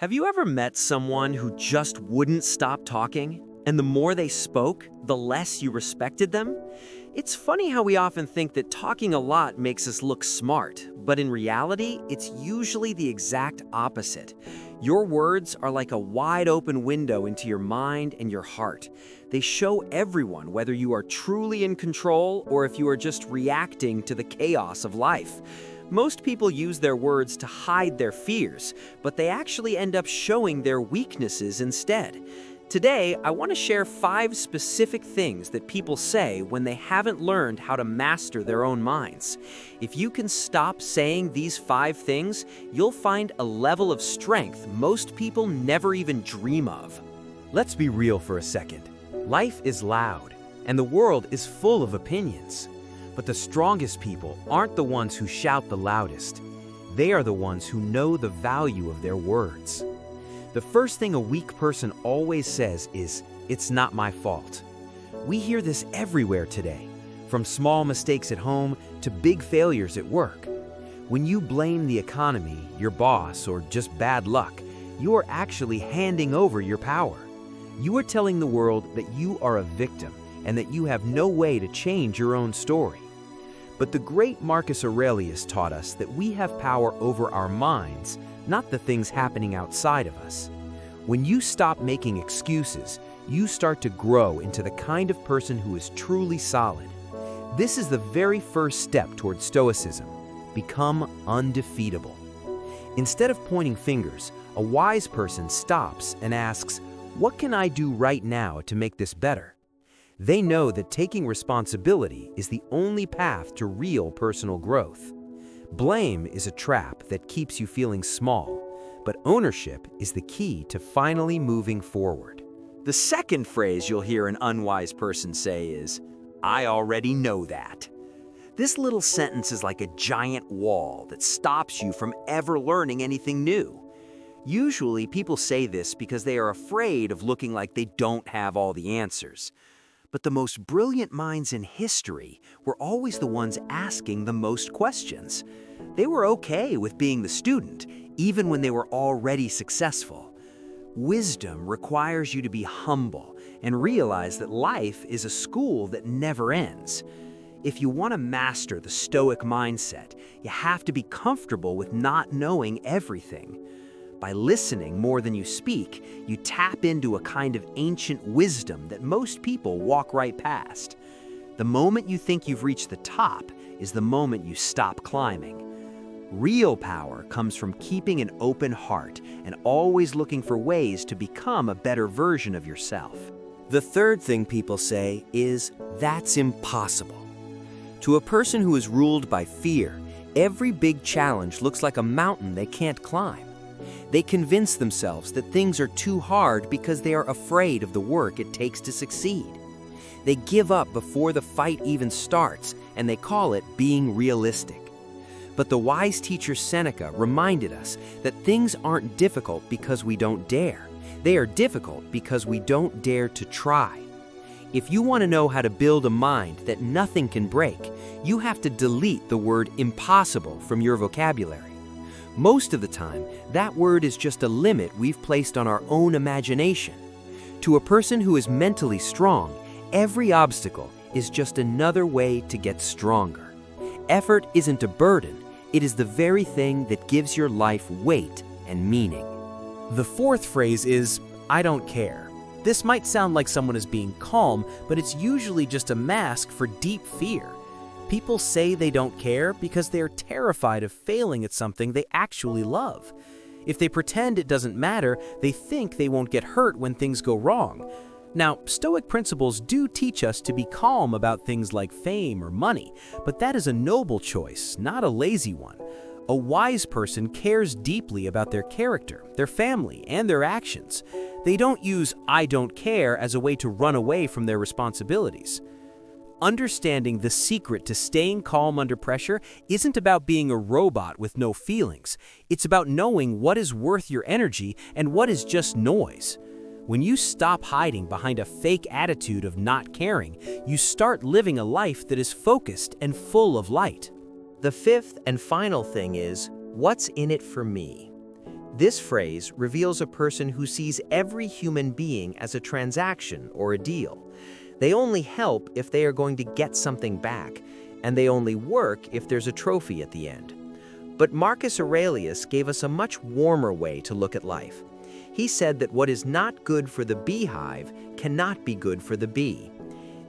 Have you ever met someone who just wouldn't stop talking? And the more they spoke, the less you respected them? It's funny how we often think that talking a lot makes us look smart, but in reality, it's usually the exact opposite. Your words are like a wide open window into your mind and your heart. They show everyone whether you are truly in control or if you are just reacting to the chaos of life. Most people use their words to hide their fears, but they actually end up showing their weaknesses instead. Today, I want to share 5 specific things that people say when they haven't learned how to master their own minds. If you can stop saying these 5 things, you'll find a level of strength most people never even dream of. Let's be real for a second. Life is loud, and the world is full of opinions. But the strongest people aren't the ones who shout the loudest. They are the ones who know the value of their words. The first thing a weak person always says is, "It's not my fault." We hear this everywhere today, from small mistakes at home to big failures at work. When you blame the economy, your boss, or just bad luck, you are actually handing over your power. You are telling the world that you are a victim and that you have no way to change your own story. But the great Marcus Aurelius taught us that we have power over our minds, not the things happening outside of us. When you stop making excuses, you start to grow into the kind of person who is truly solid. This is the very first step toward Stoicism. Become undefeatable. Instead of pointing fingers, a wise person stops and asks, "What can I do right now to make this better?" They know that taking responsibility is the only path to real personal growth. Blame is a trap that keeps you feeling small, but ownership is the key to finally moving forward. The second phrase you'll hear an unwise person say is, "I already know that." This little sentence is like a giant wall that stops you from ever learning anything new. Usually, people say this because they are afraid of looking like they don't have all the answers. But the most brilliant minds in history were always the ones asking the most questions. They were okay with being the student, even when they were already successful. Wisdom requires you to be humble and realize that life is a school that never ends. If you want to master the Stoic mindset, you have to be comfortable with not knowing everything. By listening more than you speak, you tap into a kind of ancient wisdom that most people walk right past. The moment you think you've reached the top is the moment you stop climbing. Real power comes from keeping an open heart and always looking for ways to become a better version of yourself. The third thing people say is, "That's impossible." To a person who is ruled by fear, every big challenge looks like a mountain they can't climb. They convince themselves that things are too hard because they are afraid of the work it takes to succeed. They give up before the fight even starts, and they call it being realistic. But the wise teacher Seneca reminded us that things aren't difficult because we don't dare. They are difficult because we don't dare to try. If you want to know how to build a mind that nothing can break, you have to delete the word impossible from your vocabulary. Most of the time, that word is just a limit we've placed on our own imagination. To a person who is mentally strong, every obstacle is just another way to get stronger. Effort isn't a burden, it is the very thing that gives your life weight and meaning. The fourth phrase is, "I don't care." This might sound like someone is being calm, but it's usually just a mask for deep fear. People say they don't care because they are terrified of failing at something they actually love. If they pretend it doesn't matter, they think they won't get hurt when things go wrong. Now, Stoic principles do teach us to be calm about things like fame or money, but that is a noble choice, not a lazy one. A wise person cares deeply about their character, their family, and their actions. They don't use "I don't care" as a way to run away from their responsibilities. Understanding the secret to staying calm under pressure isn't about being a robot with no feelings. It's about knowing what is worth your energy and what is just noise. When you stop hiding behind a fake attitude of not caring, you start living a life that is focused and full of light. The fifth and final thing is, what's in it for me? This phrase reveals a person who sees every human being as a transaction or a deal. They only help if they are going to get something back, and they only work if there's a trophy at the end. But Marcus Aurelius gave us a much warmer way to look at life. He said that what is not good for the beehive cannot be good for the bee.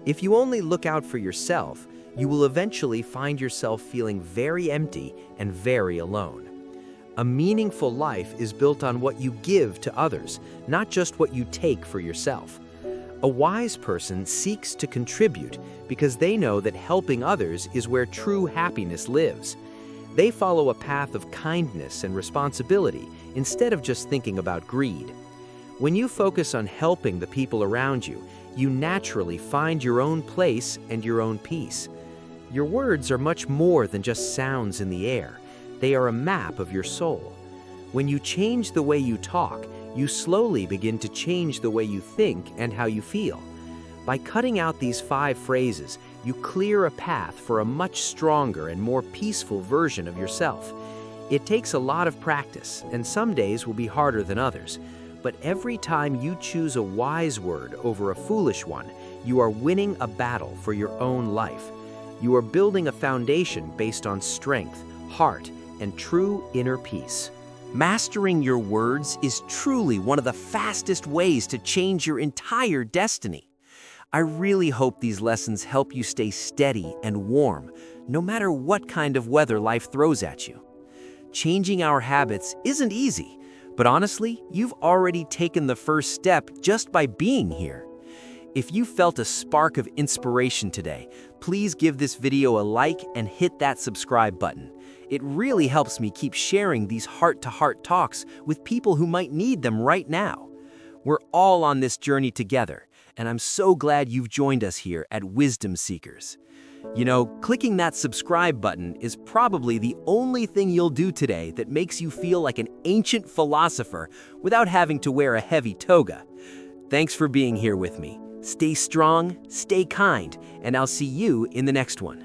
If you only look out for yourself, you will eventually find yourself feeling very empty and very alone. A meaningful life is built on what you give to others, not just what you take for yourself. A wise person seeks to contribute because they know that helping others is where true happiness lives. They follow a path of kindness and responsibility instead of just thinking about greed. When you focus on helping the people around you, you naturally find your own place and your own peace. Your words are much more than just sounds in the air. They are a map of your soul. When you change the way you talk, you slowly begin to change the way you think and how you feel. By cutting out these 5 phrases, you clear a path for a much stronger and more peaceful version of yourself. It takes a lot of practice, and some days will be harder than others. But every time you choose a wise word over a foolish one, you are winning a battle for your own life. You are building a foundation based on strength, heart, and true inner peace. Mastering your words is truly one of the fastest ways to change your entire destiny. I really hope these lessons help you stay steady and warm, no matter what kind of weather life throws at you. Changing our habits isn't easy, but honestly, you've already taken the first step just by being here. If you felt a spark of inspiration today, please give this video a like and hit that subscribe button. It really helps me keep sharing these heart-to-heart talks with people who might need them right now. We're all on this journey together, and I'm so glad you've joined us here at Wisdom Seekers. You know, clicking that subscribe button is probably the only thing you'll do today that makes you feel like an ancient philosopher without having to wear a heavy toga. Thanks for being here with me. Stay strong, stay kind, and I'll see you in the next one.